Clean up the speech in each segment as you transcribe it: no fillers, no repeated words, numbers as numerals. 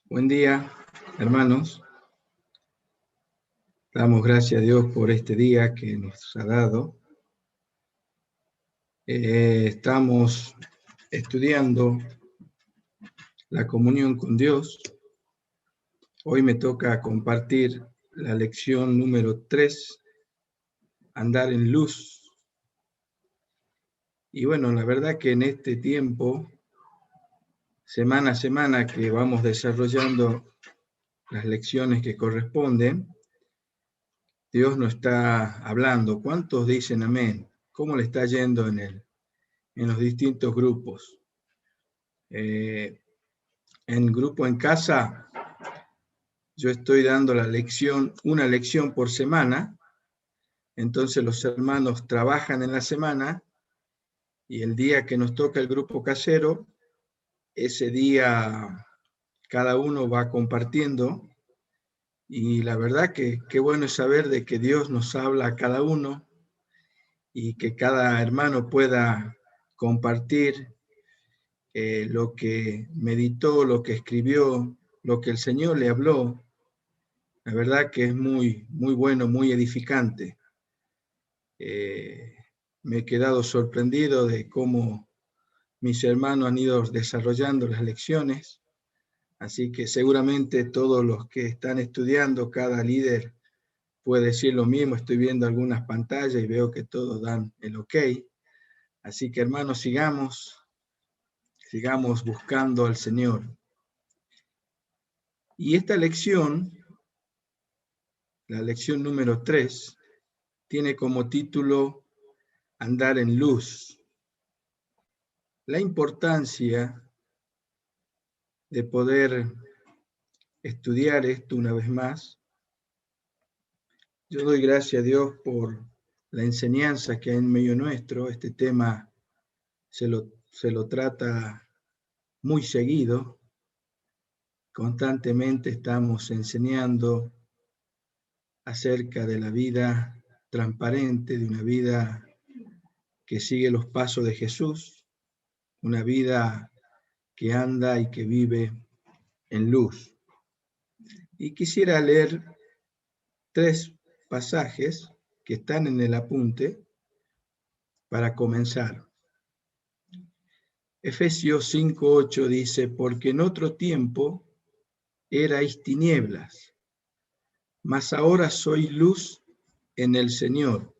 Buen día, hermanos. Damos gracias a Dios por este día que nos ha dado. Estamos estudiando la comunión con Dios. Hoy me toca compartir la lección número 3, andar en luz. Y bueno, la verdad que en este tiempo, semana a semana que vamos desarrollando las lecciones que corresponden, Dios nos está hablando. ¿Cuántos dicen amén? ¿Cómo le está yendo en los distintos grupos? En grupo en casa, yo estoy dando una lección por semana. Entonces los hermanos trabajan en la semana y el día que nos toca el grupo casero, ese día cada uno va compartiendo. Y la verdad que qué bueno es saber de que Dios nos habla a cada uno y que cada hermano pueda compartir lo que meditó, lo que escribió, lo que el Señor le habló. La verdad que es muy, muy bueno, muy edificante. Me he quedado sorprendido de cómo mis hermanos han ido desarrollando las lecciones. Así que seguramente todos los que están estudiando, cada líder puede decir lo mismo. Estoy viendo algunas pantallas y veo que todos dan el ok. Así que hermanos, sigamos buscando al Señor. Y esta lección, la lección número 3, tiene como título Andar en luz. La importancia de poder estudiar esto una vez más. Yo doy gracias a Dios por la enseñanza que hay en medio nuestro. Este tema se lo trata muy seguido. Constantemente estamos enseñando acerca de la vida transparente, de una vida que sigue los pasos de Jesús, una vida que anda y que vive en luz. Y quisiera leer 3 pasajes que están en el apunte para comenzar. Efesios 5:8 dice: porque en otro tiempo erais tinieblas, mas ahora sois luz en el Señor.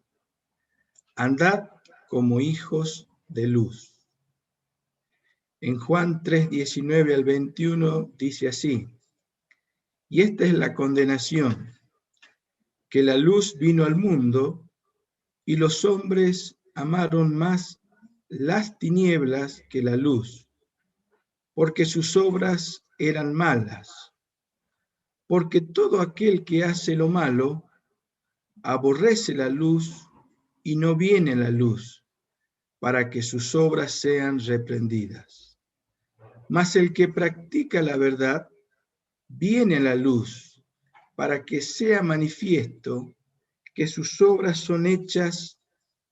Andad como hijos de luz. En Juan 3:19 al 21 dice así: y esta es la condenación, que la luz vino al mundo y los hombres amaron más las tinieblas que la luz, porque sus obras eran malas. Porque todo aquel que hace lo malo aborrece la luz y no viene a la luz, para que sus obras sean reprendidas. Mas el que practica la verdad viene a la luz, para que sea manifiesto que sus obras son hechas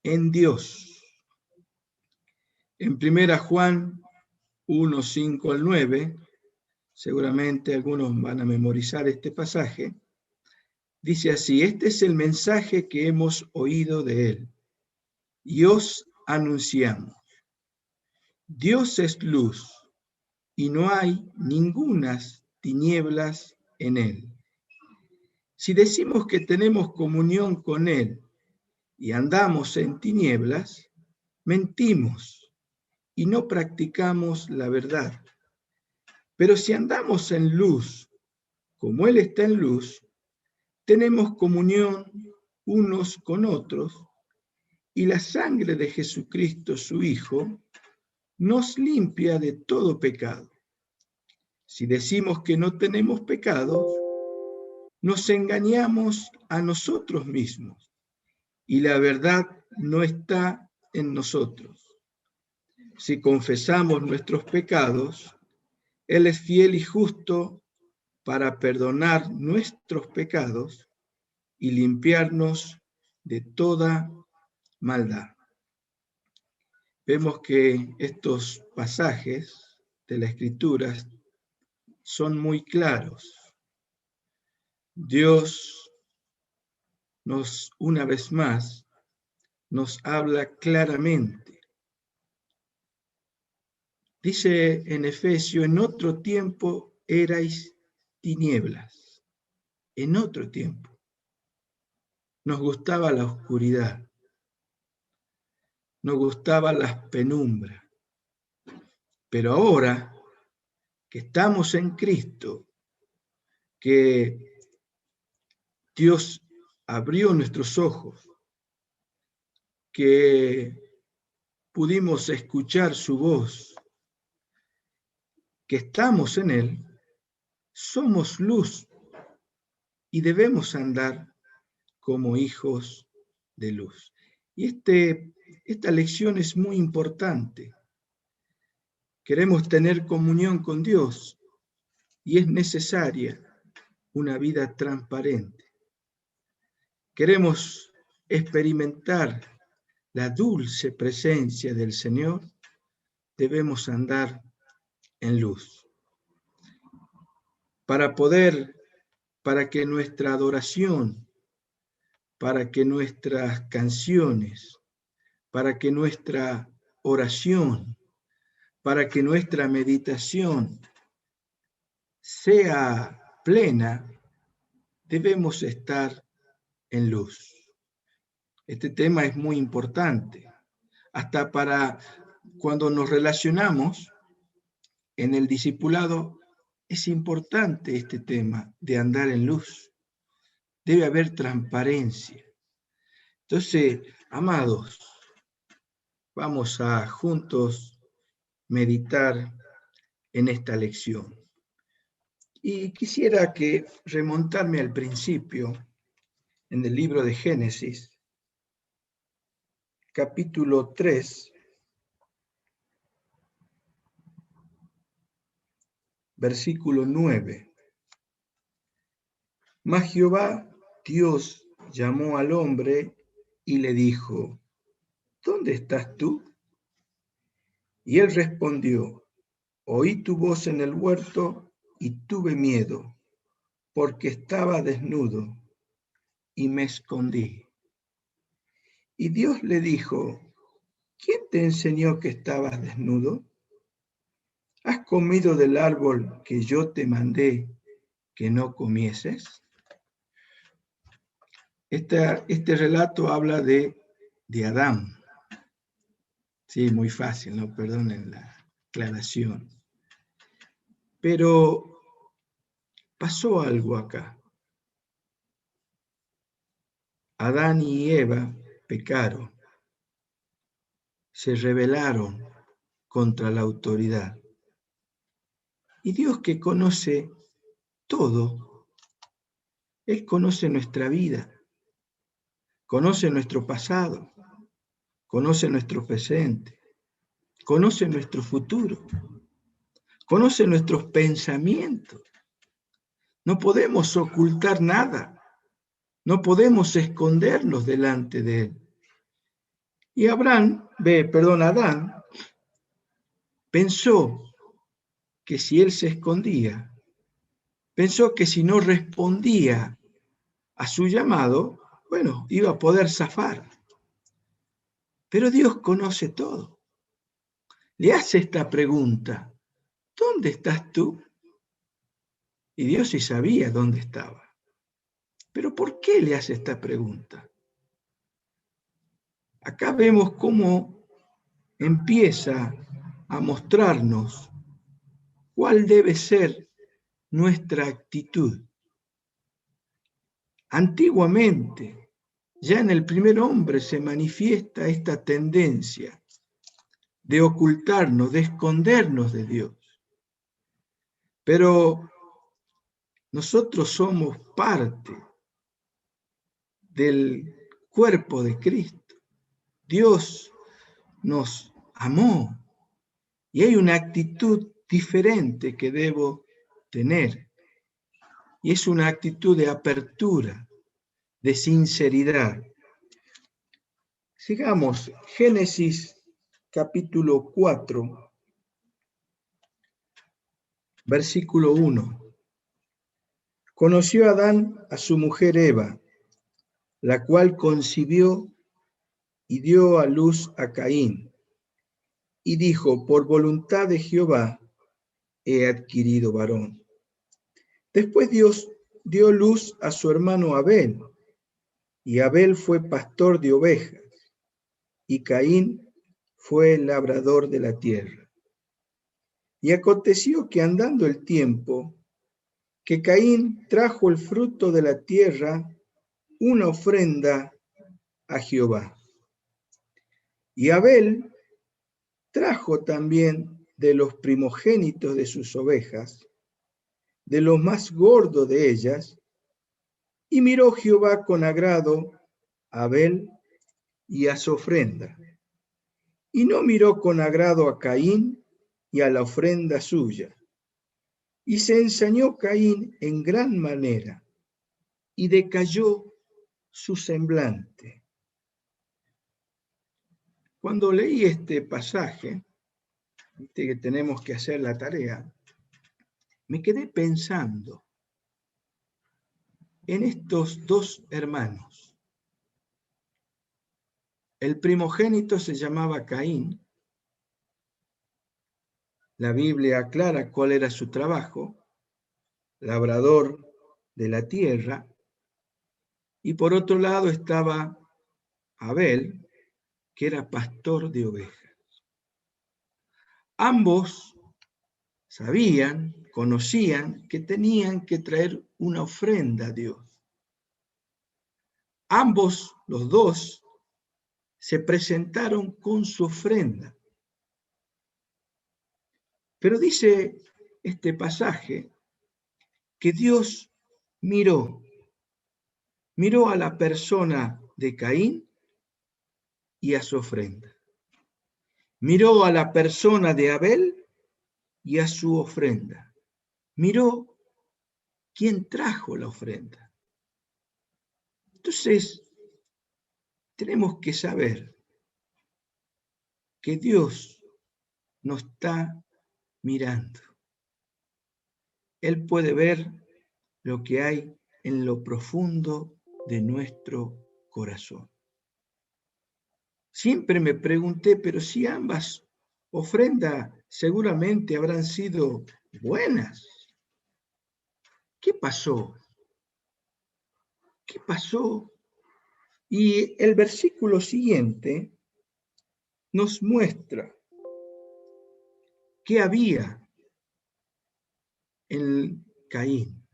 en Dios. En 1 Juan 1:5 al 9, seguramente algunos van a memorizar este pasaje, dice así: este es el mensaje que hemos oído de él y os anunciamos. Dios es luz y no hay ningunas tinieblas en él. Si decimos que tenemos comunión con él y andamos en tinieblas, mentimos y no practicamos la verdad. Pero si andamos en luz, como él está en luz, tenemos comunión unos con otros, y la sangre de Jesucristo, su Hijo, nos limpia de todo pecado. Si decimos que no tenemos pecados, nos engañamos a nosotros mismos, y la verdad no está en nosotros. Si confesamos nuestros pecados, Él es fiel y justo para perdonar nuestros pecados y limpiarnos de toda maldad. Vemos que estos pasajes de la Escritura son muy claros. Dios una vez más, nos habla claramente. Dice en Efesios, en otro tiempo erais tinieblas. En otro tiempo. Nos gustaba la oscuridad. Nos gustaba las penumbras. Pero ahora que estamos en Cristo, que Dios abrió nuestros ojos, que pudimos escuchar su voz, que estamos en Él, somos luz y debemos andar como hijos de luz. Y esta lección es muy importante. Queremos tener comunión con Dios y es necesaria una vida transparente. Queremos experimentar la dulce presencia del Señor, debemos andar en luz. Para que nuestra adoración, para que nuestras canciones, para que nuestra oración, para que nuestra meditación sea plena, debemos estar en luz. Este tema es muy importante, hasta para cuando nos relacionamos en el discipulado, es importante este tema de andar en luz. Debe haber transparencia. Entonces, amados, vamos a juntos meditar en esta lección. Y quisiera remontarme al principio, en el libro de Génesis, capítulo 3, versículo 9. Mas Jehová Dios llamó al hombre y le dijo, ¿dónde estás tú? Y él respondió, oí tu voz en el huerto y tuve miedo, porque estaba desnudo y me escondí. Y Dios le dijo, ¿quién te enseñó que estabas desnudo? ¿Has comido del árbol que yo te mandé que no comieses? Este relato habla de Adán. Sí, muy fácil, ¿no? Perdonen la aclaración. Pero pasó algo acá. Adán y Eva pecaron, se rebelaron contra la autoridad. Y Dios, que conoce todo, Él conoce nuestra vida, conoce nuestro pasado, conoce nuestro presente, conoce nuestro futuro, conoce nuestros pensamientos. No podemos ocultar nada, no podemos escondernos delante de Él. Y Adán pensó que si él se escondía, pensó que si no respondía a su llamado, bueno, iba a poder zafar. Pero Dios conoce todo. Le hace esta pregunta, ¿dónde estás tú? Y Dios sí sabía dónde estaba. Pero ¿por qué le hace esta pregunta? Acá vemos cómo empieza a mostrarnos cuál debe ser nuestra actitud. Antiguamente, ya en el primer hombre se manifiesta esta tendencia de ocultarnos, de escondernos de Dios. Pero nosotros somos parte del cuerpo de Cristo. Dios nos amó y hay una actitud diferente que debo tener. Y es una actitud de apertura, de sinceridad. Sigamos, Génesis capítulo 4, Versículo 1. Conoció Adán a su mujer Eva, la cual concibió y dio a luz a Caín, y dijo, por voluntad de Jehová he adquirido varón. Después Dios dio luz a su hermano Abel, y Abel fue pastor de ovejas, y Caín fue labrador de la tierra. Y aconteció que andando el tiempo, que Caín trajo el fruto de la tierra, una ofrenda a Jehová. Y Abel trajo también de los primogénitos de sus ovejas, de los más gordos de ellas, y miró Jehová con agrado a Abel y a su ofrenda, y no miró con agrado a Caín y a la ofrenda suya. Y se ensañó Caín en gran manera, y decayó su semblante. Cuando leí este pasaje, que tenemos que hacer la tarea, me quedé pensando en estos dos hermanos. El primogénito se llamaba Caín. La Biblia aclara cuál era su trabajo, labrador de la tierra. Y por otro lado estaba Abel, que era pastor de ovejas. Ambos sabían, conocían que tenían que traer una ofrenda a Dios. Ambos, los dos, se presentaron con su ofrenda. Pero dice este pasaje que Dios miró a la persona de Caín y a su ofrenda. Miró a la persona de Abel y a su ofrenda. Miró quién trajo la ofrenda. Entonces, tenemos que saber que Dios nos está mirando. Él puede ver lo que hay en lo profundo de nuestro corazón. Siempre me pregunté, pero si ambas ofrendas seguramente habrán sido buenas. ¿Qué pasó? ¿Qué pasó? Y el versículo siguiente nos muestra qué había en Caín,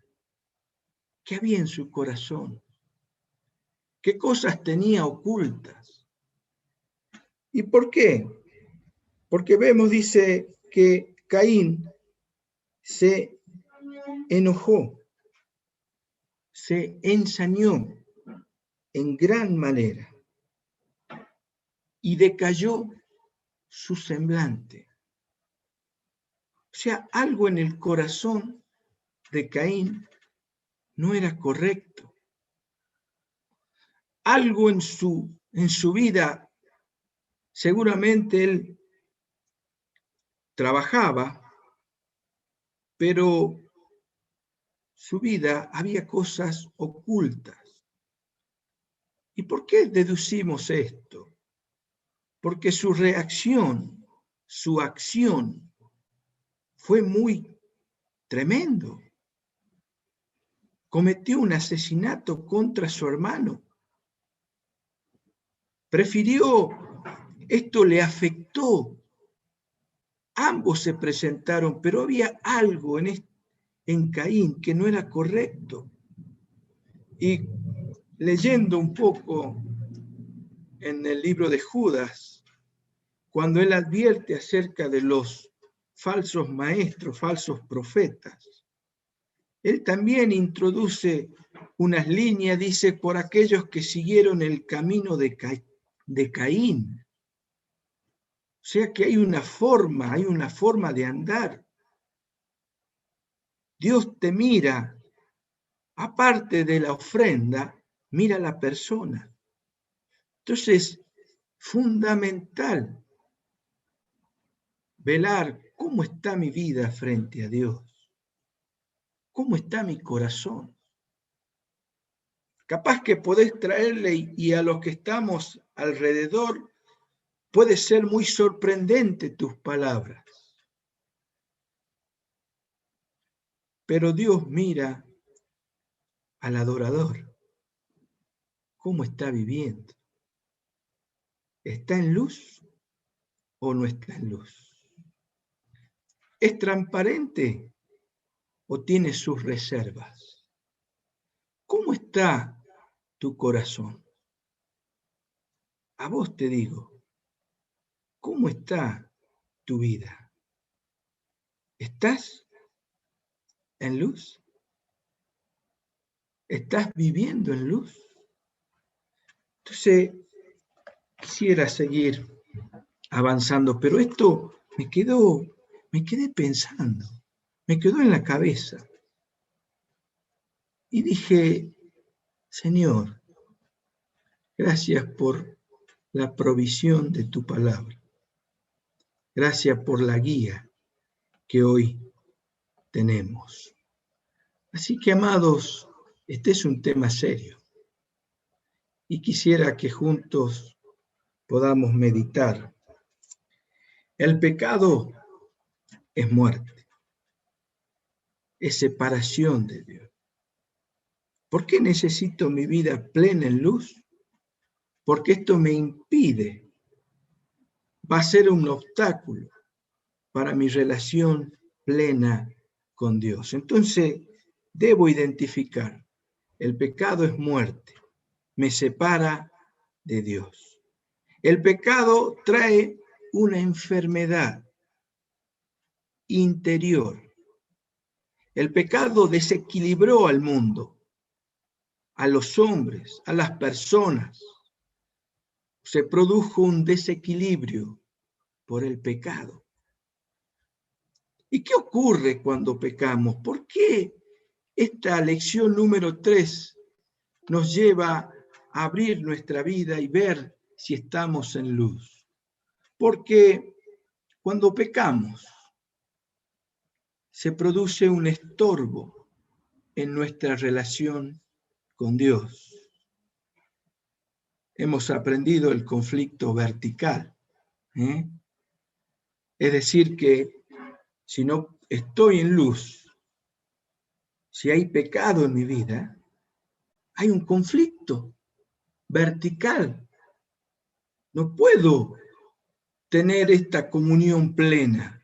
qué había en su corazón, qué cosas tenía ocultas. ¿Y por qué? Porque vemos, dice, que Caín se enojó, se ensañó en gran manera y decayó su semblante. O sea, algo en el corazón de Caín no era correcto. Algo en su vida, seguramente él trabajaba, pero su vida había cosas ocultas. ¿Y por qué deducimos esto? Porque su reacción, su acción fue muy tremendo. Cometió un asesinato contra su hermano. Esto le afectó. Ambos se presentaron, pero había algo en Caín que no era correcto. Y leyendo un poco en el libro de Judas, cuando él advierte acerca de los falsos maestros, falsos profetas, él también introduce unas líneas, dice, por aquellos que siguieron el camino de Caín. O sea que hay una forma de andar. Dios te mira, aparte de la ofrenda, mira a la persona. Entonces, fundamental velar cómo está mi vida frente a Dios. ¿Cómo está mi corazón? Capaz que podés traerle y a los que estamos alrededor puede ser muy sorprendente tus palabras. Pero Dios mira al adorador. ¿Cómo está viviendo? ¿Está en luz o no está en luz? ¿Es transparente o tiene sus reservas? ¿Cómo está tu corazón? A vos te digo, ¿cómo está tu vida? ¿Estás en luz? ¿Estás viviendo en luz? Entonces, quisiera seguir avanzando, pero esto me quedé pensando, me quedó en la cabeza. Y dije, Señor, gracias por la provisión de tu palabra. Gracias por la guía que hoy tenemos. Así que, amados, este es un tema serio y quisiera que juntos podamos meditar. El pecado es muerte, es separación de Dios. ¿Por qué necesito mi vida plena en luz? Porque esto me impide, va a ser un obstáculo para mi relación plena con Dios. Entonces, debo identificar, el pecado es muerte, me separa de Dios. El pecado trae una enfermedad interior. El pecado desequilibró al mundo, a los hombres, a las personas. Se produjo un desequilibrio por el pecado. ¿Y qué ocurre cuando pecamos? ¿Por qué esta lección número 3 nos lleva a abrir nuestra vida y ver si estamos en luz? Porque cuando pecamos, se produce un estorbo en nuestra relación con Dios. Hemos aprendido el conflicto vertical. Es decir, que si no estoy en luz, si hay pecado en mi vida, hay un conflicto vertical. No puedo tener esta comunión plena.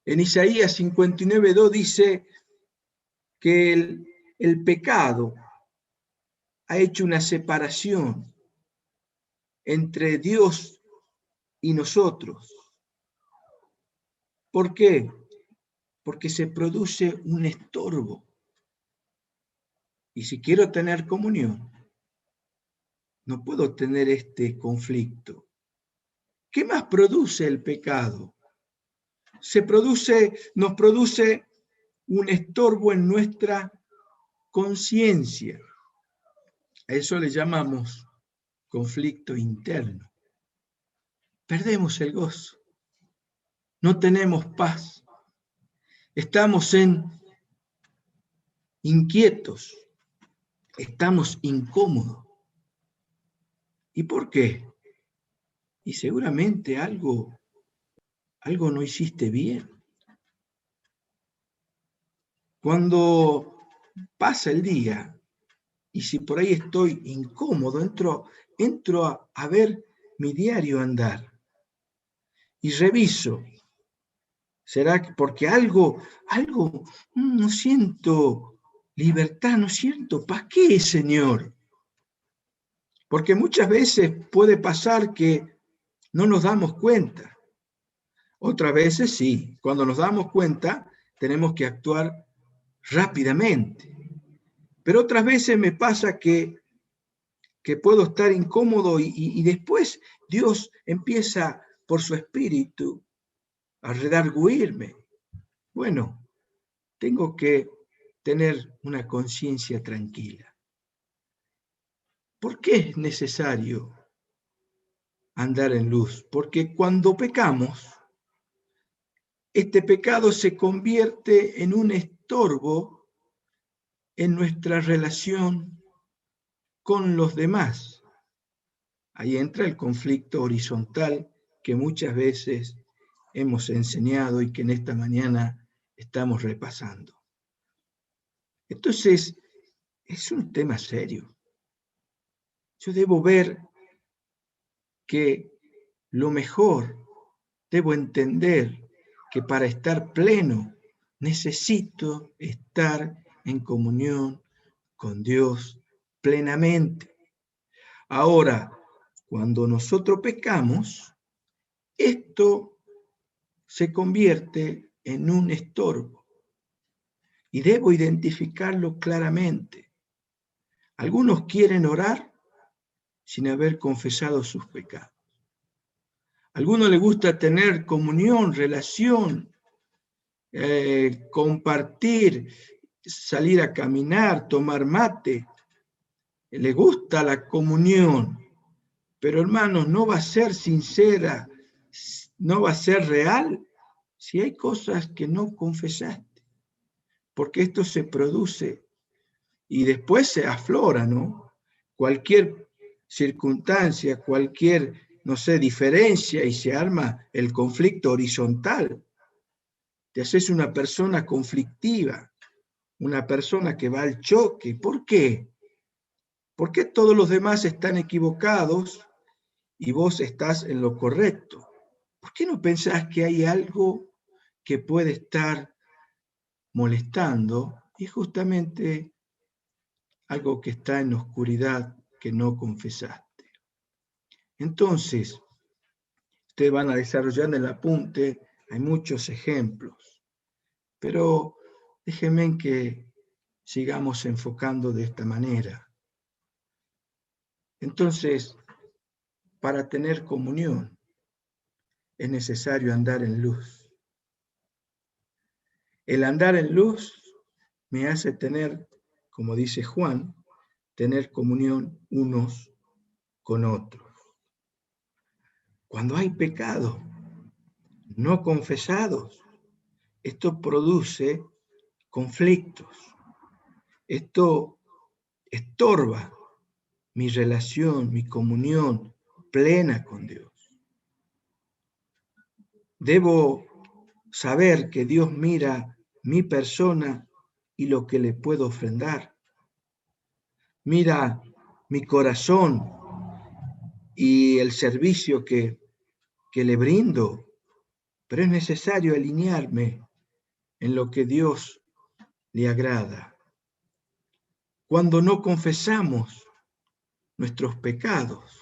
En Isaías 59:2 dice que el pecado ha hecho una separación entre Dios y nosotros. ¿Por qué? Porque se produce un estorbo. Y si quiero tener comunión, no puedo tener este conflicto. ¿Qué más produce el pecado? Nos produce un estorbo en nuestra conciencia. A eso le llamamos conflicto interno. Perdemos el gozo. No tenemos paz. Estamos inquietos. Estamos incómodos. ¿Y por qué? Y seguramente algo no hiciste bien. Cuando pasa el día, y si por ahí estoy incómodo, entro a ver mi diario andar y reviso. ¿Será que porque algo no siento libertad, no siento paz? ¿Qué es, Señor? Porque muchas veces puede pasar que no nos damos cuenta. Otras veces sí, cuando nos damos cuenta tenemos que actuar rápidamente. Pero otras veces me pasa que puedo estar incómodo y después Dios empieza por su espíritu a redarguirme. Bueno, tengo que tener una conciencia tranquila. ¿Por qué es necesario andar en luz? Porque cuando pecamos, este pecado se convierte en un estorbo en nuestra relación con los demás. Ahí entra el conflicto horizontal que muchas veces hemos enseñado y que en esta mañana estamos repasando. Entonces, es un tema serio. Yo debo ver que lo mejor, debo entender que para estar pleno necesito estar en comunión con Dios plenamente. Ahora, cuando nosotros pecamos, esto se convierte en un estorbo y debo identificarlo claramente. Algunos quieren orar sin haber confesado sus pecados. A algunos les gusta tener comunión, relación, compartir, salir a caminar, tomar mate. Les gusta la comunión, pero hermanos, no va a ser sincera, no va a ser real si hay cosas que no confesaste, porque esto se produce y después se aflora, ¿no? Cualquier circunstancia, cualquier, no sé, diferencia y se arma el conflicto horizontal. Te haces una persona conflictiva, una persona que va al choque. ¿Por qué? ¿Por qué todos los demás están equivocados y vos estás en lo correcto? ¿Por qué no pensás que hay algo que puede estar molestando? Y justamente algo que está en oscuridad que no confesaste. Entonces, ustedes van a desarrollar en el apunte, hay muchos ejemplos, pero déjenme que sigamos enfocando de esta manera. Entonces, para tener comunión es necesario andar en luz. El andar en luz me hace tener, como dice Juan, tener comunión unos con otros. Cuando hay pecado no confesados, esto produce conflictos. Esto estorba mi relación, mi comunión plena con Dios. Debo saber que Dios mira mi persona y lo que le puedo ofrendar. Mira mi corazón y el servicio que le brindo, pero es necesario alinearme en lo que Dios le agrada. Cuando no confesamos nuestros pecados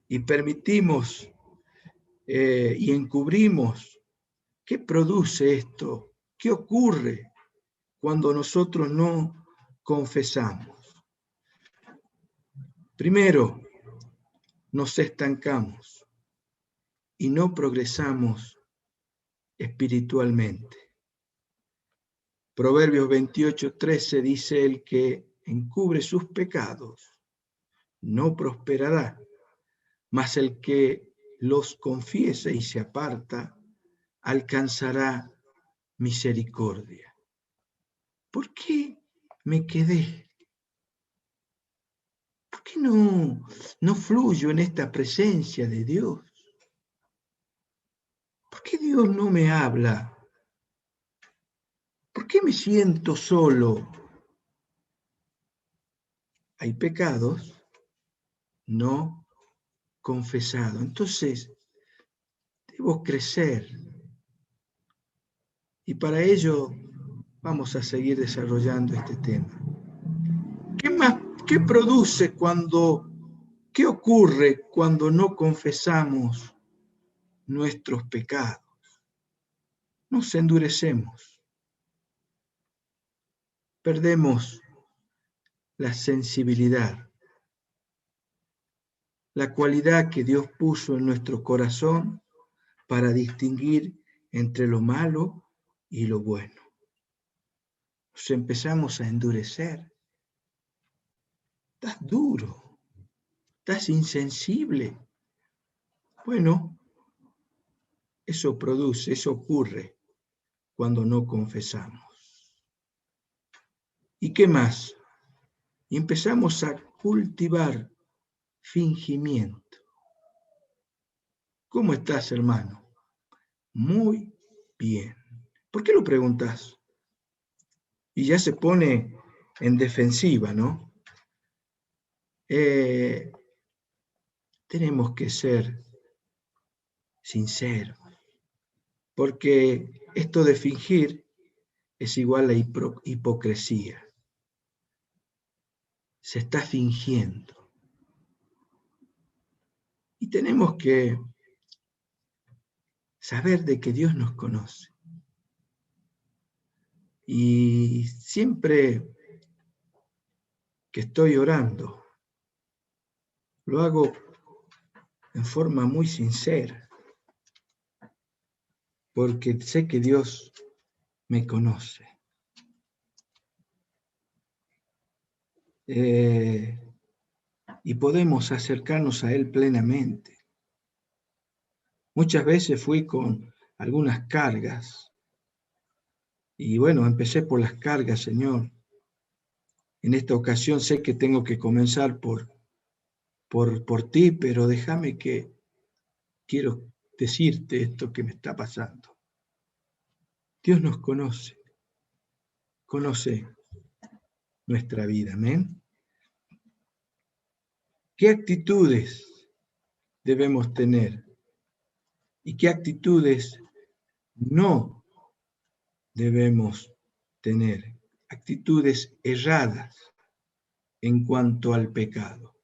y permitimos y encubrimos, ¿qué produce esto? ¿Qué ocurre cuando nosotros no confesamos? Primero, nos estancamos y no progresamos espiritualmente. Proverbios 28:13 dice: el que encubre sus pecados no prosperará, mas el que los confiesa y se aparta alcanzará misericordia. ¿Por qué me quedé? ¿Por qué no fluyo en esta presencia de Dios? ¿Por qué Dios no me habla? ¿Por qué me siento solo? Hay pecados no confesados. Entonces, debo crecer. Y para ello vamos a seguir desarrollando este tema. ¿Qué produce qué ocurre cuando no confesamos nuestros pecados? Nos endurecemos. Perdemos la sensibilidad, la cualidad que Dios puso en nuestro corazón para distinguir entre lo malo y lo bueno. Nos empezamos a endurecer. Estás duro, estás insensible. Bueno, eso ocurre cuando no confesamos. ¿Y qué más? Y empezamos a cultivar fingimiento. ¿Cómo estás, hermano? Muy bien. ¿Por qué lo preguntas? Y ya se pone en defensiva, ¿no? Tenemos que ser sinceros, porque esto de fingir es igual a hipocresía. Se está fingiendo. Y tenemos que saber de que Dios nos conoce. Y siempre que estoy orando, lo hago en forma muy sincera, porque sé que Dios me conoce. Y podemos acercarnos a Él plenamente. Muchas veces fui con algunas cargas, y bueno, empecé por las cargas, Señor. En esta ocasión sé que tengo que comenzar por ti, pero déjame que quiero decirte esto que me está pasando. Dios nos conoce nuestra vida, amén. ¿Qué actitudes debemos tener? ¿Y qué actitudes no debemos tener? Actitudes erradas en cuanto al pecado.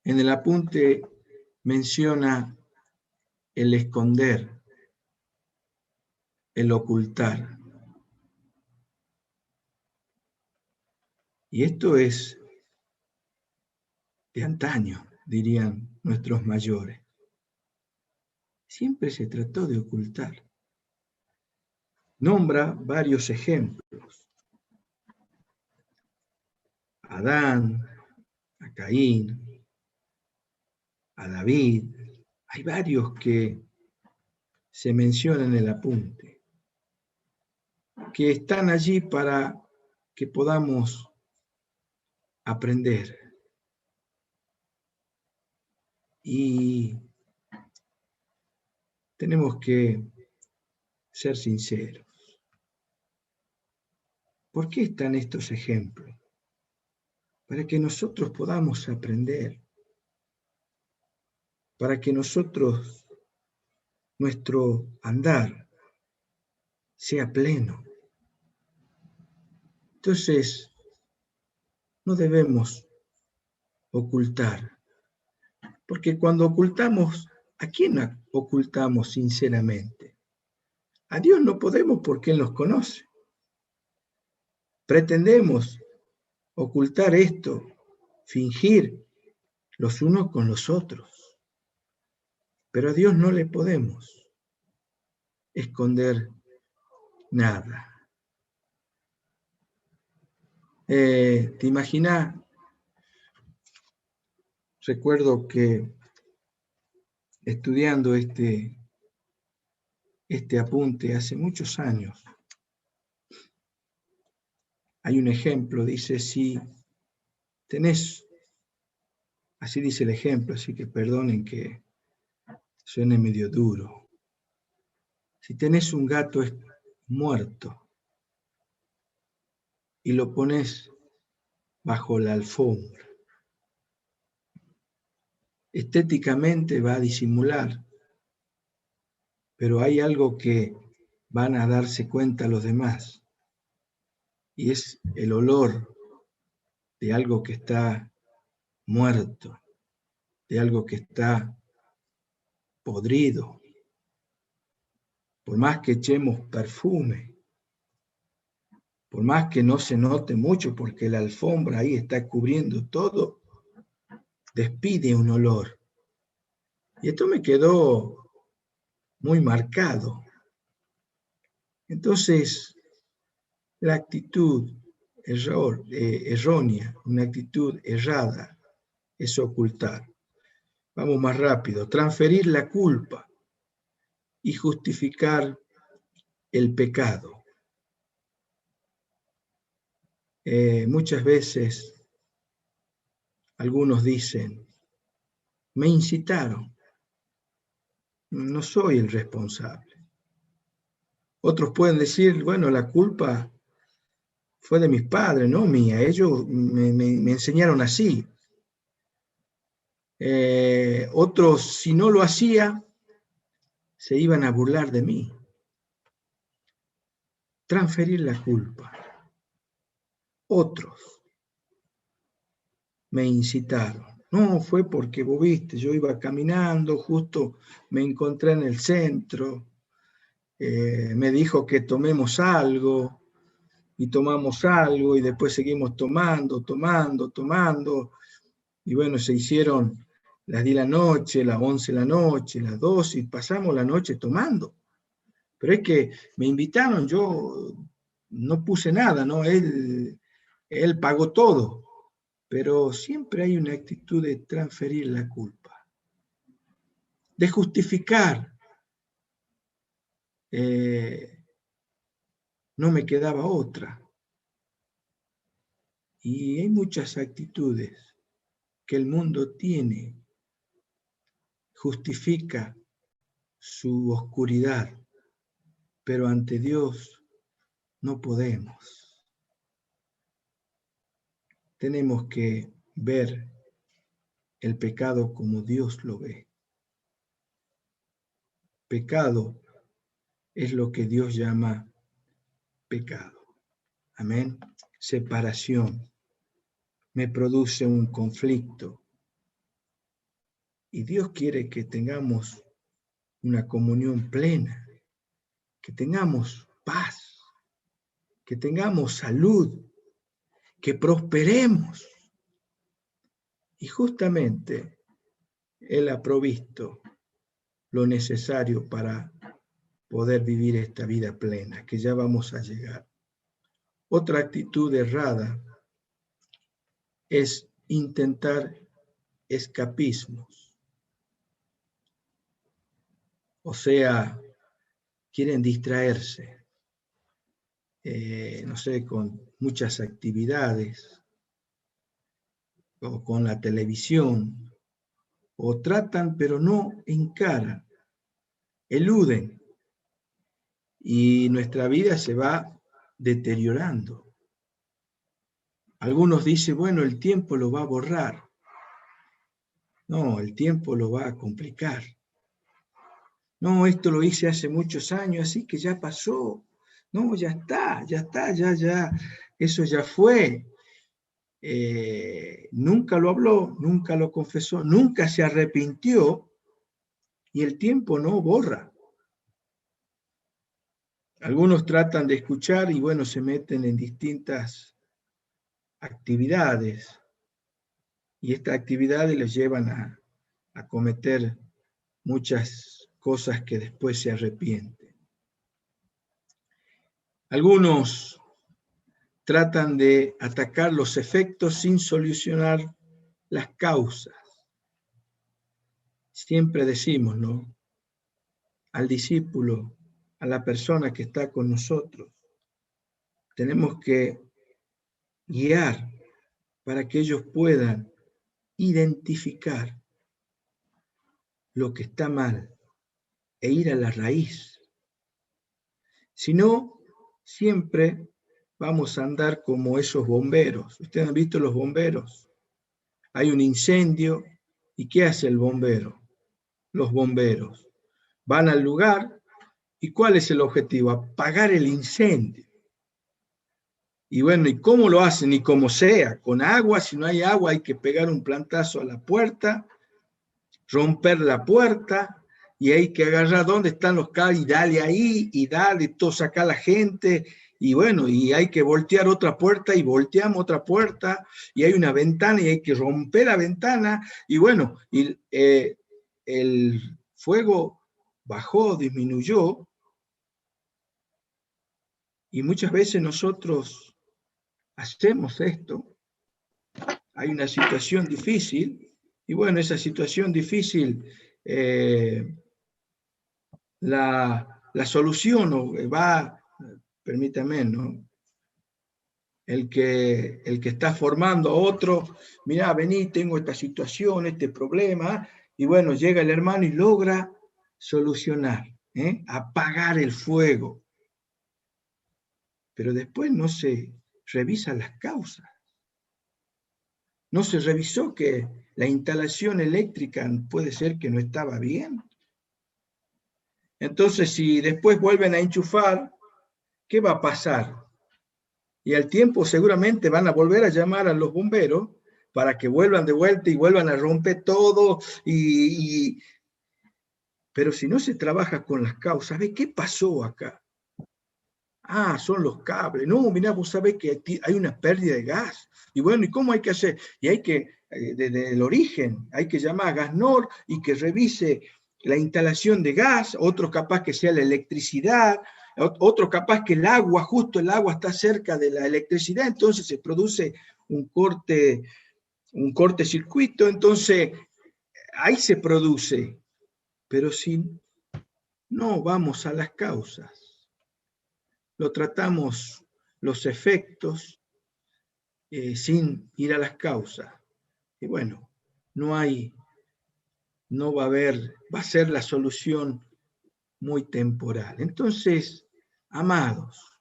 En el apunte menciona el esconder, el ocultar. Y esto es de antaño, dirían nuestros mayores. Siempre se trató de ocultar. Nombra varios ejemplos. A Adán, a Caín, a David. Hay varios que se mencionan en el apunte, que están allí para que podamos aprender. Y tenemos que ser sinceros. ¿Por qué están estos ejemplos? Para que nosotros podamos aprender, para que nosotros, nuestro andar, sea pleno. Entonces, no debemos ocultar, porque cuando ocultamos, ¿a quién ocultamos sinceramente? A Dios no podemos porque Él nos conoce. Pretendemos ocultar esto, fingir los unos con los otros, pero a Dios no le podemos esconder nada. ¿Te imaginas? Recuerdo que estudiando este apunte hace muchos años, hay un ejemplo, dice, si tenés, así dice el ejemplo, así que perdonen que suene medio duro. Si tenés un gato muerto y lo pones bajo la alfombra, estéticamente va a disimular, pero hay algo que van a darse cuenta los demás, y es el olor de algo que está muerto, de algo que está podrido. Por más que echemos perfume, por más que no se note mucho, porque la alfombra ahí está cubriendo todo, despide un olor. Y esto me quedó muy marcado. Entonces, la actitud errónea, una actitud errada, es ocultar. Vamos más rápido. Transferir la culpa y justificar el pecado. Muchas veces algunos dicen, me incitaron, no soy el responsable. Otros pueden decir, bueno, la culpa fue de mis padres, no mía, ellos me enseñaron así. Otros, si no lo hacía, se iban a burlar de mí. Transferir la culpa. Otros me incitaron. No, fue porque vos viste, yo iba caminando, justo me encontré en el centro, me dijo que tomemos algo, y tomamos algo, y después seguimos tomando, y bueno, se hicieron las 10 de la noche, las 11 de la noche, las 12, y pasamos la noche tomando. Pero es que me invitaron, yo no puse nada, ¿no? Él pagó todo, pero siempre hay una actitud de transferir la culpa, de justificar. No me quedaba otra. Y hay muchas actitudes que el mundo tiene, justifica su oscuridad, pero ante Dios no podemos. Tenemos que ver el pecado como Dios lo ve. Pecado es lo que Dios llama pecado. Amén. Separación. Me produce un conflicto. Y Dios quiere que tengamos una comunión plena, que tengamos paz, que tengamos salud, que prosperemos. Y justamente Él ha provisto lo necesario para poder vivir esta vida plena, que ya vamos a llegar. Otra actitud errada es intentar escapismos. O sea, quieren distraerse, no sé, con muchas actividades, o con la televisión, o tratan pero no encaran, eluden, y nuestra vida se va deteriorando. Algunos dicen, bueno, el tiempo lo va a borrar. No, el tiempo lo va a complicar. No, esto lo hice hace muchos años, así que ya pasó. No, ya está, ya, eso ya fue. Nunca lo habló, nunca lo confesó, nunca se arrepintió, y el tiempo no borra. Algunos tratan de escuchar y bueno, se meten en distintas actividades, y estas actividades les llevan a cometer muchas cosas que después se arrepienten. Algunos tratan de atacar los efectos sin solucionar las causas. Siempre decimos, ¿no? Al discípulo, a la persona que está con nosotros, tenemos que guiar para que ellos puedan identificar lo que está mal e ir a la raíz. Si no, siempre vamos a andar como esos bomberos. Ustedes han visto los bomberos. Hay un incendio, ¿y qué hace el bombero? Los bomberos van al lugar, ¿y cuál es el objetivo? Apagar el incendio. Y bueno, ¿y cómo lo hacen? Y como sea, con agua, si no hay agua hay que pegar un plantazo a la puerta, romper la puerta, y hay que agarrar dónde están los cables y dale ahí, y dale, todo sacar a la gente, y bueno, y hay que voltear otra puerta, y volteamos otra puerta, y hay una ventana, y hay que romper la ventana, y bueno, y el fuego bajó, disminuyó, y muchas veces nosotros hacemos esto. Hay una situación difícil, y bueno, esa situación difícil, la solución va, permítame, ¿no? el que está formando a otro, mirá, vení, tengo esta situación, este problema, y bueno, llega el hermano y logra solucionar, apagar el fuego. Pero después no se revisan las causas. No se revisó que la instalación eléctrica puede ser que no estaba bien. Entonces, si después vuelven a enchufar, ¿qué va a pasar? Y al tiempo seguramente van a volver a llamar a los bomberos para que vuelvan de vuelta y vuelvan a romper todo. Pero si no se trabaja con las causas, ¿ves qué pasó acá? Ah, son los cables. No, mirá, vos sabés que hay una pérdida de gas. Y bueno, ¿y cómo hay que hacer? Y hay que, desde el origen, hay que llamar a Gasnor y que revise la instalación de gas, otro capaz que sea la electricidad, otro capaz que el agua, justo el agua está cerca de la electricidad, entonces se produce un cortecircuito, entonces ahí se produce. Pero si no vamos a las causas, lo tratamos los efectos sin ir a las causas. Y bueno, no va a haber, va a ser la solución muy temporal. Entonces, amados,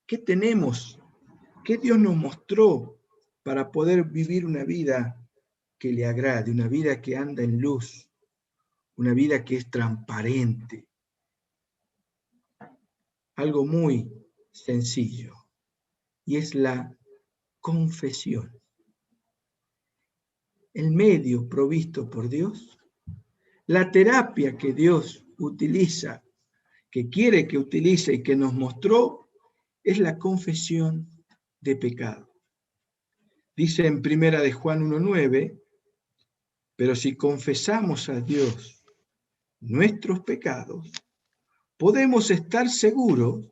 ¿qué tenemos? ¿Qué Dios nos mostró para poder vivir una vida que le agrade, una vida que anda en luz, una vida que es transparente? Algo muy sencillo, y es la confesión. El medio provisto por Dios, la terapia que Dios utiliza, que quiere que utilice y que nos mostró, es la confesión de pecado. Dice en Primera de Juan 1:9, pero si confesamos a Dios nuestros pecados, podemos estar seguros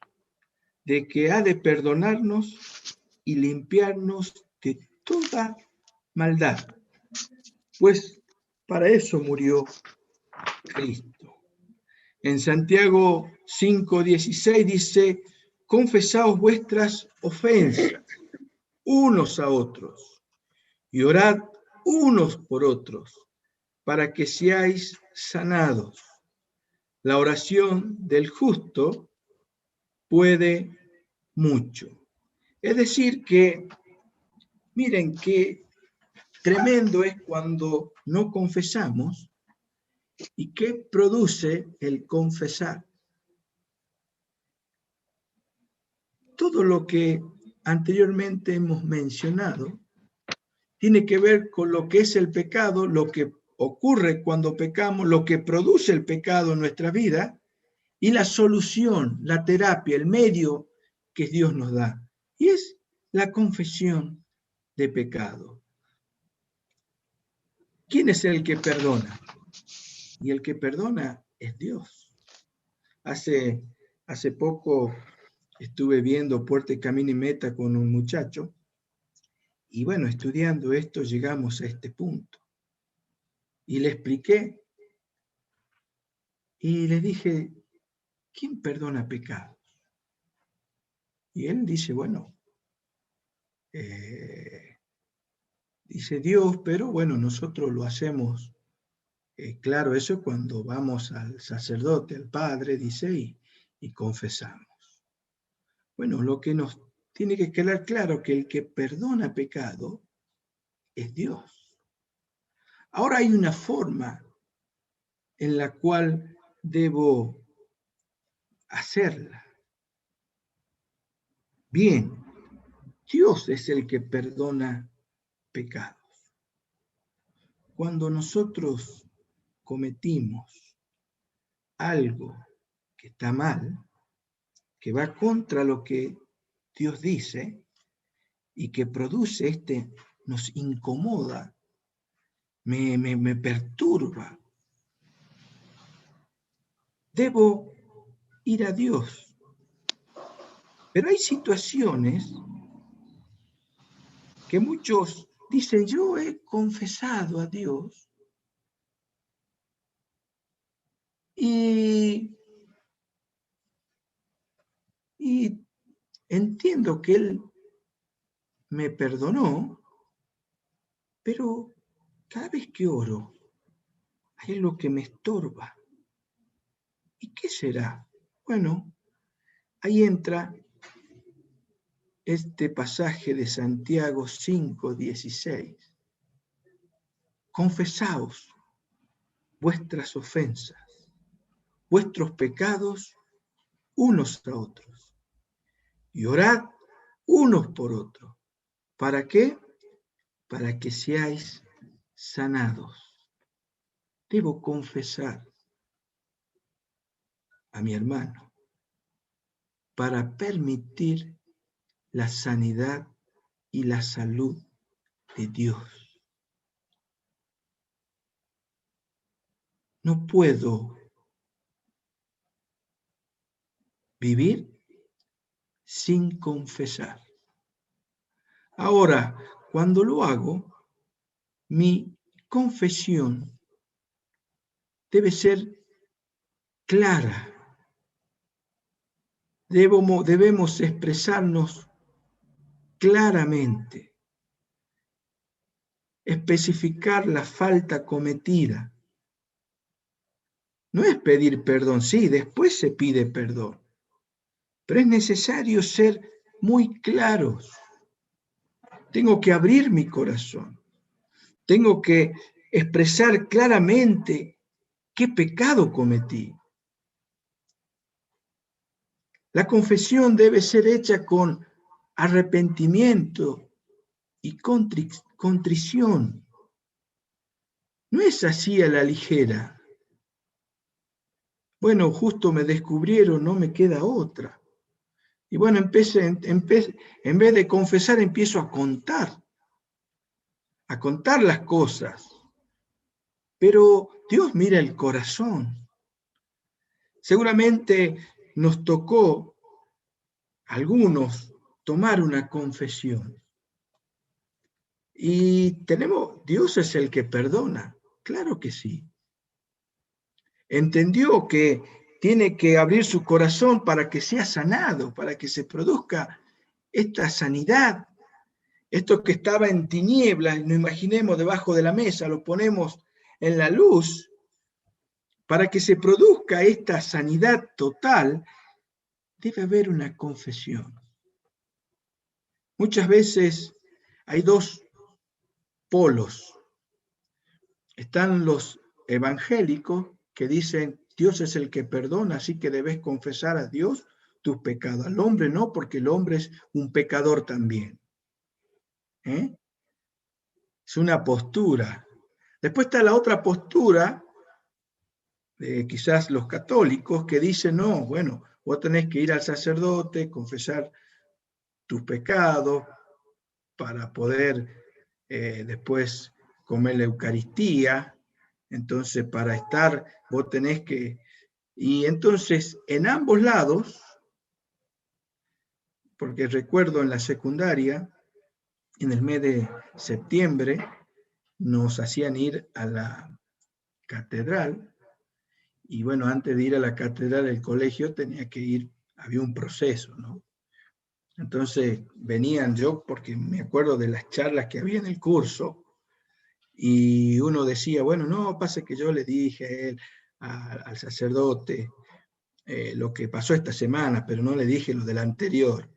de que ha de perdonarnos y limpiarnos de toda maldad. Pues para eso murió Cristo. En Santiago 5:16 dice, confesaos vuestras ofensas unos a otros y orad unos por otros para que seáis sanados. La oración del justo puede mucho. Es decir que, miren qué tremendo es cuando no confesamos y qué produce el confesar. Todo lo que anteriormente hemos mencionado tiene que ver con lo que es el pecado, lo que ocurre cuando pecamos, lo que produce el pecado en nuestra vida y la solución, la terapia, el medio que Dios nos da. Y es la confesión de pecado. ¿Quién es el que perdona? Y el que perdona es Dios. Hace poco estuve viendo Puerta y Camino y Meta con un muchacho y bueno, estudiando esto llegamos a este punto. Y le expliqué y le dije, ¿quién perdona pecados? Y él dice, bueno, dice Dios, pero bueno, nosotros lo hacemos. Claro, eso es cuando vamos al sacerdote, al padre, dice, y confesamos. Bueno, lo que nos tiene que quedar claro que el que perdona pecado es Dios. Ahora hay una forma en la cual debo hacerla. Bien, Dios es el que perdona pecados. Cuando nosotros cometimos algo que está mal, que va contra lo que Dios dice y que produce nos incomoda, me perturba, debo ir a Dios. Pero hay situaciones que muchos dicen, yo he confesado a Dios y entiendo que Él me perdonó, pero cada vez que oro, hay algo que me estorba. ¿Y qué será? Bueno, ahí entra este pasaje de Santiago 5:16. Confesaos vuestras ofensas, vuestros pecados unos a otros, y orad unos por otros. ¿Para qué? Para que seáis sanados. Debo confesar a mi hermano para permitir la sanidad y la salud de Dios. No puedo vivir sin confesar. Ahora, cuando lo hago, mi confesión debe ser clara. Debemos expresarnos claramente, especificar la falta cometida. No es pedir perdón, sí, después se pide perdón, pero es necesario ser muy claros. Tengo que abrir mi corazón, tengo que expresar claramente qué pecado cometí. La confesión debe ser hecha con arrepentimiento y contrición. No es así a la ligera. Bueno, justo me descubrieron, no me queda otra. Y bueno, en vez de confesar, empiezo a contar las cosas. Pero Dios mira el corazón. Seguramente nos tocó a algunos tomar una confesión. Y Dios es el que perdona, claro que sí. Entendió que tiene que abrir su corazón para que sea sanado, para que se produzca esta sanidad. Esto que estaba en tinieblas, no imaginemos debajo de la mesa, lo ponemos en la luz, para que se produzca esta sanidad total, debe haber una confesión. Muchas veces hay dos polos. Están los evangélicos que dicen, Dios es el que perdona, así que debes confesar a Dios tus pecados. Al hombre no, porque el hombre es un pecador también. Es una postura. Después está la otra postura, quizás los católicos, que dicen, no, bueno, vos tenés que ir al sacerdote, confesar tus pecados para poder después comer la Eucaristía. Entonces, para estar, vos tenés que... Y entonces, en ambos lados, porque recuerdo en la secundaria, en el mes de septiembre, nos hacían ir a la catedral, y bueno, antes de ir a la catedral, el colegio tenía que ir, había un proceso, ¿no? Entonces venían yo, porque me acuerdo de las charlas que había en el curso, y uno decía, bueno, no, pasa que yo le dije a él, al sacerdote, lo que pasó esta semana, pero no le dije lo del anterior.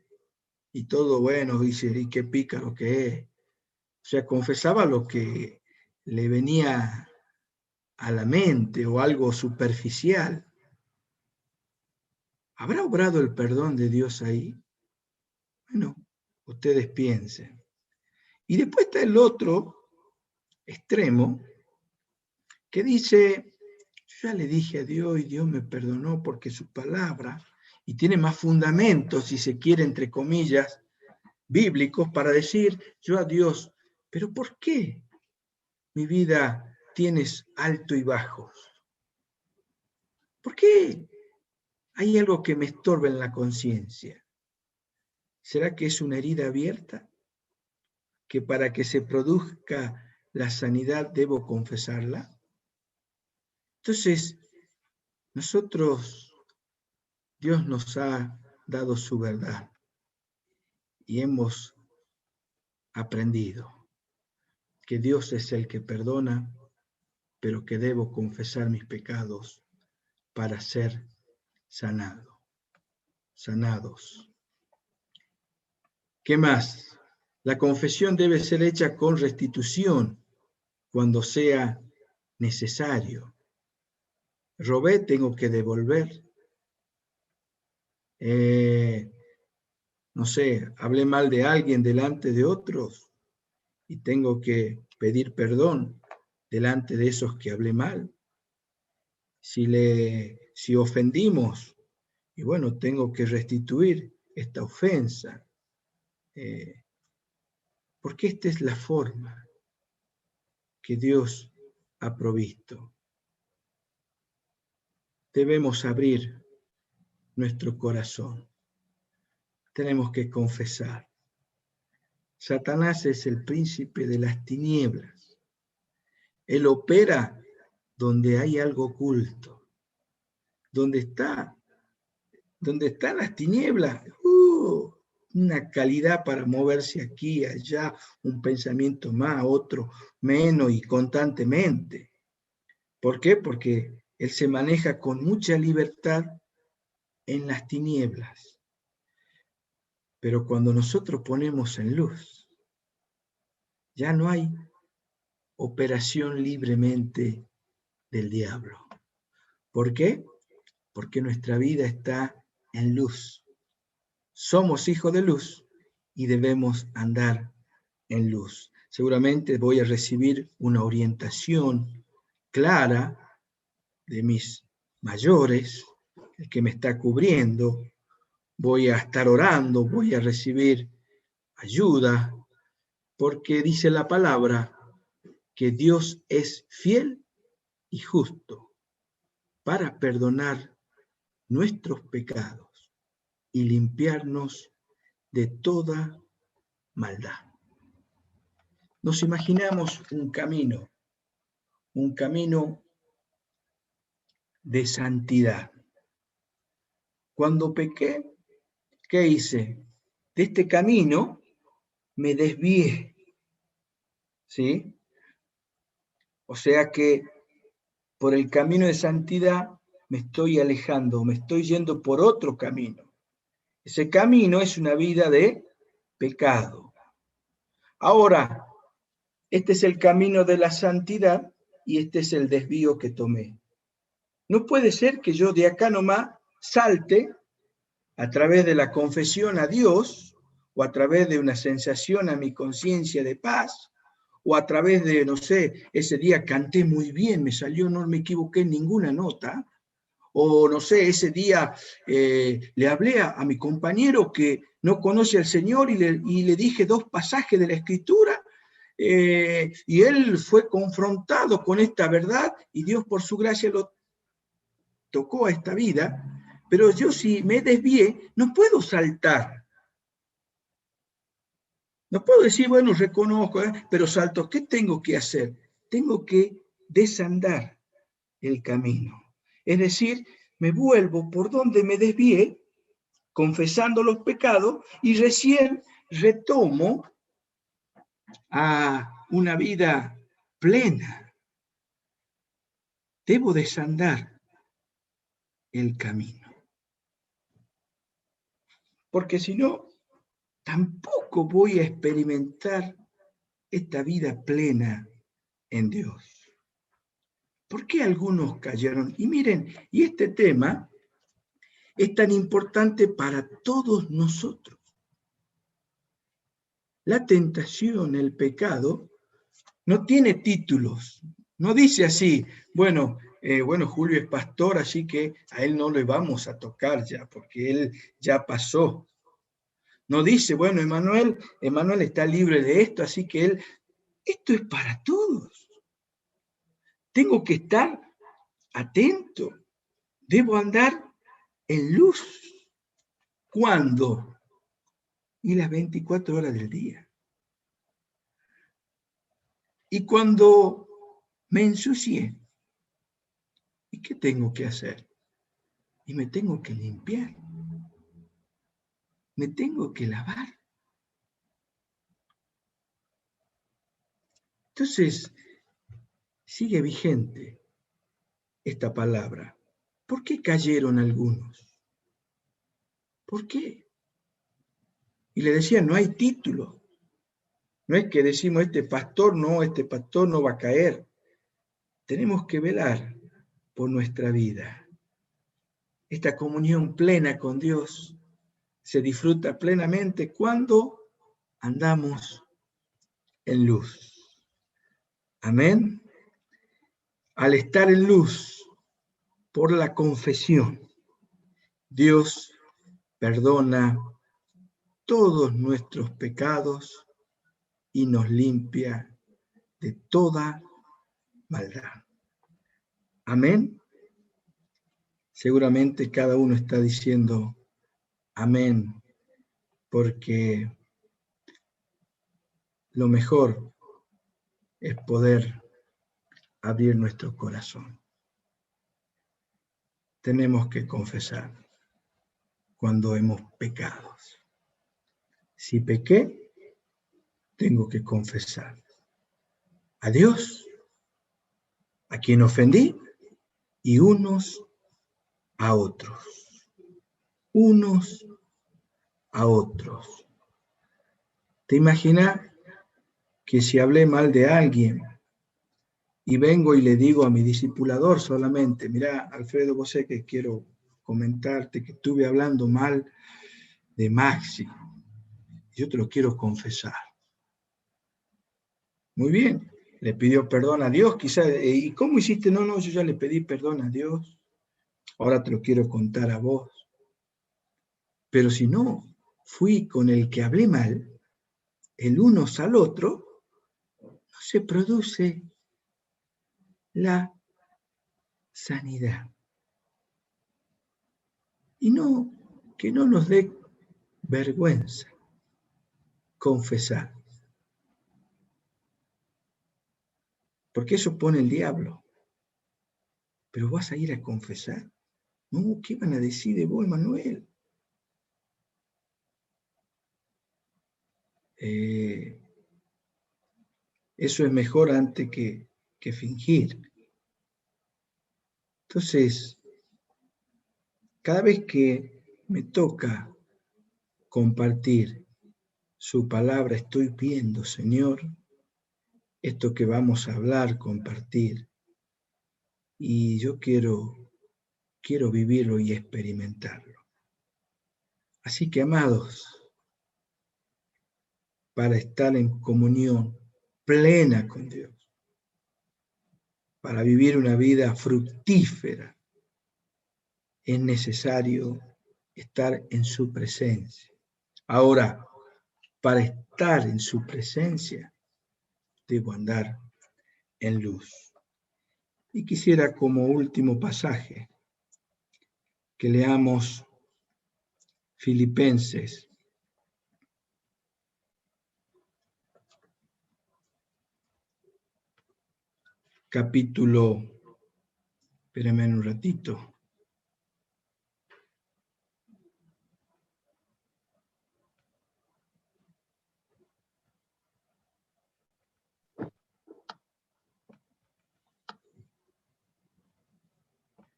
Y todo, bueno, dice, y qué pícaro que es. O sea, confesaba lo que le venía a la mente o algo superficial. ¿Habrá obrado el perdón de Dios ahí? Bueno, ustedes piensen. Y después está el otro extremo que dice, yo ya le dije a Dios y Dios me perdonó porque su palabra, y tiene más fundamentos, si se quiere, entre comillas, bíblicos, para decir yo a Dios, pero ¿por qué mi vida tienes alto y bajos? ¿Por qué hay algo que me estorba en la conciencia? ¿Será que es una herida abierta? ¿Que para que se produzca la sanidad debo confesarla? Entonces, Dios nos ha dado su verdad y hemos aprendido que Dios es el que perdona, pero que debo confesar mis pecados para ser sanados. ¿Qué más? La confesión debe ser hecha con restitución cuando sea necesario. Robé, tengo que devolver. No sé, hablé mal de alguien delante de otros y tengo que pedir perdón delante de esos que hablé mal. Si ofendimos, y bueno, tengo que restituir esta ofensa. Porque esta es la forma que Dios ha provisto. Debemos abrir nuestro corazón. Tenemos que confesar. Satanás es el príncipe de las tinieblas. Él opera donde hay algo oculto. Donde están las tinieblas, una calidad para moverse aquí, allá, un pensamiento más, otro menos y constantemente. ¿Por qué? Porque él se maneja con mucha libertad en las tinieblas. Pero cuando nosotros ponemos en luz, ya no hay operación libremente del diablo. ¿Por qué? Porque nuestra vida está en luz. Somos hijos de luz y debemos andar en luz. Seguramente voy a recibir una orientación clara de mis mayores, el que me está cubriendo. Voy a estar orando, voy a recibir ayuda, porque dice la palabra que Dios es fiel y justo para perdonar nuestros pecados y limpiarnos de toda maldad. Nos imaginamos un camino de santidad. Cuando pequé, ¿qué hice? De este camino me desvié, ¿sí? O sea que por el camino de santidad me estoy alejando, me estoy yendo por otro camino. Ese camino es una vida de pecado. Ahora, este es el camino de la santidad y este es el desvío que tomé. No puede ser que yo de acá nomás salte a través de la confesión a Dios o a través de una sensación a mi conciencia de paz o a través de, no sé, ese día canté muy bien, me salió, no me equivoqué en ninguna nota, o no sé, ese día le hablé a mi compañero que no conoce al Señor y le dije 2 pasajes de la Escritura y él fue confrontado con esta verdad y Dios por su gracia lo tocó a esta vida, pero yo si me desvié, no puedo saltar. No puedo decir, bueno, reconozco, pero salto. ¿Qué tengo que hacer? Tengo que desandar el camino. Es decir, me vuelvo por donde me desvié, confesando los pecados, y recién retomo a una vida plena. Debo desandar el camino. Porque si no, tampoco voy a experimentar esta vida plena en Dios. ¿Por qué algunos cayeron? Y miren, y este tema es tan importante para todos nosotros. La tentación, el pecado, no tiene títulos. No dice así, bueno, Julio es pastor, así que a él no le vamos a tocar ya, porque él ya pasó. No dice, bueno, Emanuel está libre de esto, así que esto es para todos. Tengo que estar atento. Debo andar en luz. ¿Cuándo? Y las 24 horas del día. Y cuando me ensucié, ¿y qué tengo que hacer? Y me tengo que limpiar. Me tengo que lavar. Entonces, sigue vigente esta palabra. ¿Por qué cayeron algunos? ¿Por qué? Y le decía, no hay título. No es que decimos, este pastor no va a caer. Tenemos que velar por nuestra vida. Esta comunión plena con Dios se disfruta plenamente cuando andamos en luz. Amén. Al estar en luz por la confesión, Dios perdona todos nuestros pecados y nos limpia de toda maldad. Amén. Seguramente cada uno está diciendo amén, porque lo mejor es poder abrir nuestro corazón. Tenemos que confesar cuando hemos pecado. Si pequé, tengo que confesar a Dios, a quien ofendí, y unos a otros. Unos a otros. ¿Te imaginas que si hablé mal de alguien y vengo y le digo a mi discipulador solamente, mira, Alfredo, vos sé que quiero comentarte que estuve hablando mal de Maxi, yo te lo quiero confesar? Muy bien, le pidió perdón a Dios, quizás, ¿y cómo hiciste? No, yo ya le pedí perdón a Dios, ahora te lo quiero contar a vos. Pero si no fui con el que hablé mal, el unos al otro, no se produce la sanidad. Y no, que no nos dé vergüenza confesar. Porque eso pone el diablo. Pero vas a ir a confesar. No, ¿qué van a decir de vos, Manuel? Eso es mejor antes que fingir. Entonces, cada vez que me toca compartir su palabra, estoy viendo, Señor, esto que vamos a hablar, compartir. Y yo quiero vivirlo y experimentarlo. Así que, amados, para estar en comunión plena con Dios, para vivir una vida fructífera, es necesario estar en su presencia. Ahora, para estar en su presencia, debo andar en luz. Y quisiera como último pasaje que leamos Filipenses, capítulo, espérenme un ratito.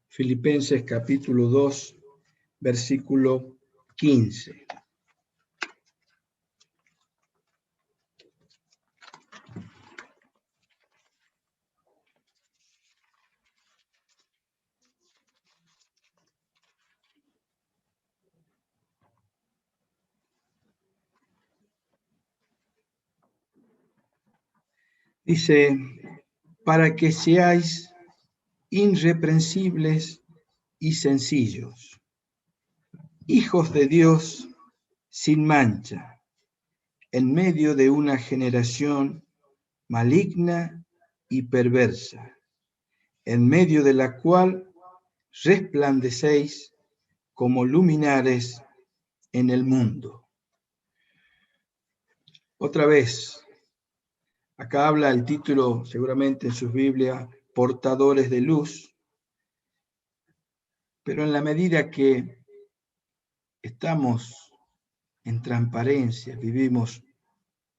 Filipenses capítulo 2, versículo 15. Dice, para que seáis irreprensibles y sencillos, hijos de Dios sin mancha, en medio de una generación maligna y perversa, en medio de la cual resplandecéis como luminares en el mundo. Otra vez, acá habla el título, seguramente en sus Biblias, portadores de luz, pero en la medida que estamos en transparencia, vivimos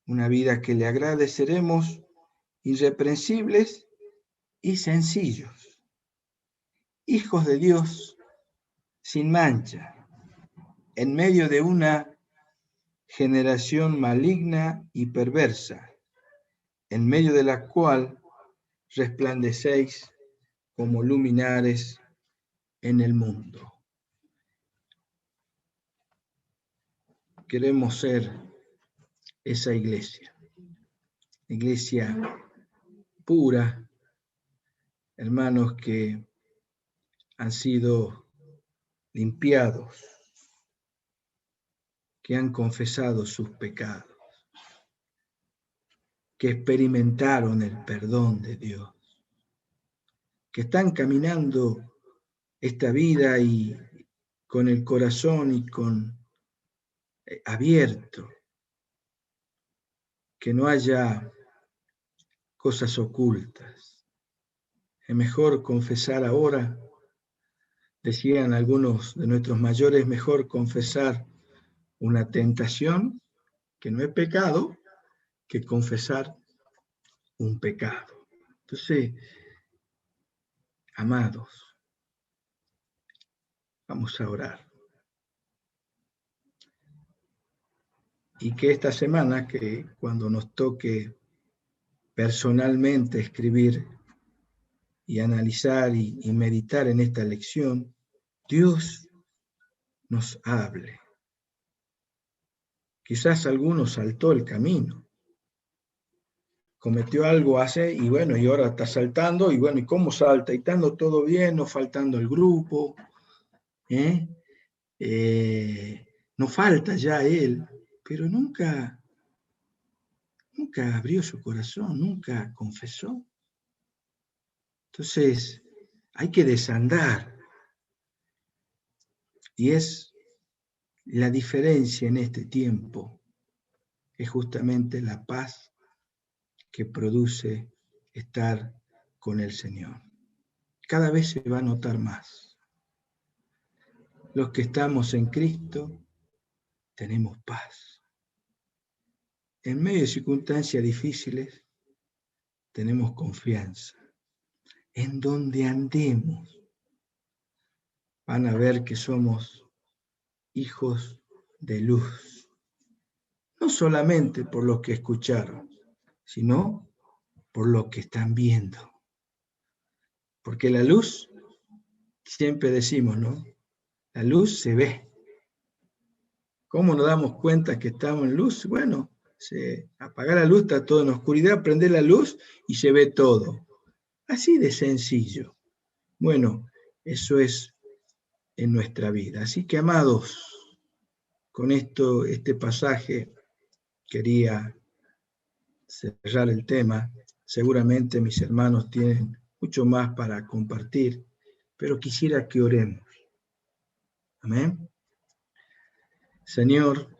una vida que le agrade, seremos irreprensibles y sencillos, hijos de Dios sin mancha, en medio de una generación maligna y perversa, en medio de la cual resplandecéis como luminares en el mundo. Queremos ser esa iglesia pura, hermanos que han sido limpiados, que han confesado sus pecados, que experimentaron el perdón de Dios, que están caminando esta vida y con el corazón y con abierto, que no haya cosas ocultas. Es mejor confesar ahora, decían algunos de nuestros mayores, mejor confesar una tentación, que no es pecado, que confesar un pecado. Entonces, amados, vamos a orar. Y que esta semana, que cuando nos toque personalmente escribir y analizar y meditar en esta lección, Dios nos hable. Quizás alguno saltó el camino, cometió algo hace y bueno, y ahora está saltando, y bueno, ¿y cómo salta? Y estando todo bien, no faltando el grupo, no falta ya él, pero nunca abrió su corazón, nunca confesó. Entonces, hay que desandar. Y es la diferencia en este tiempo, es justamente la paz que produce estar con el Señor. Cada vez se va a notar más. Los que estamos en Cristo tenemos paz. En medio de circunstancias difíciles tenemos confianza. En donde andemos van a ver que somos hijos de luz. No solamente por lo que escucharon, sino por lo que están viendo. Porque la luz, siempre decimos, ¿no? La luz se ve. ¿Cómo nos damos cuenta que estamos en luz? Bueno, apagar la luz, está todo en oscuridad, prender la luz y se ve todo. Así de sencillo. Bueno, eso es en nuestra vida. Así que, amados, con este pasaje quería cerrar el tema. Seguramente mis hermanos tienen mucho más para compartir, pero quisiera que oremos. Amén. Señor,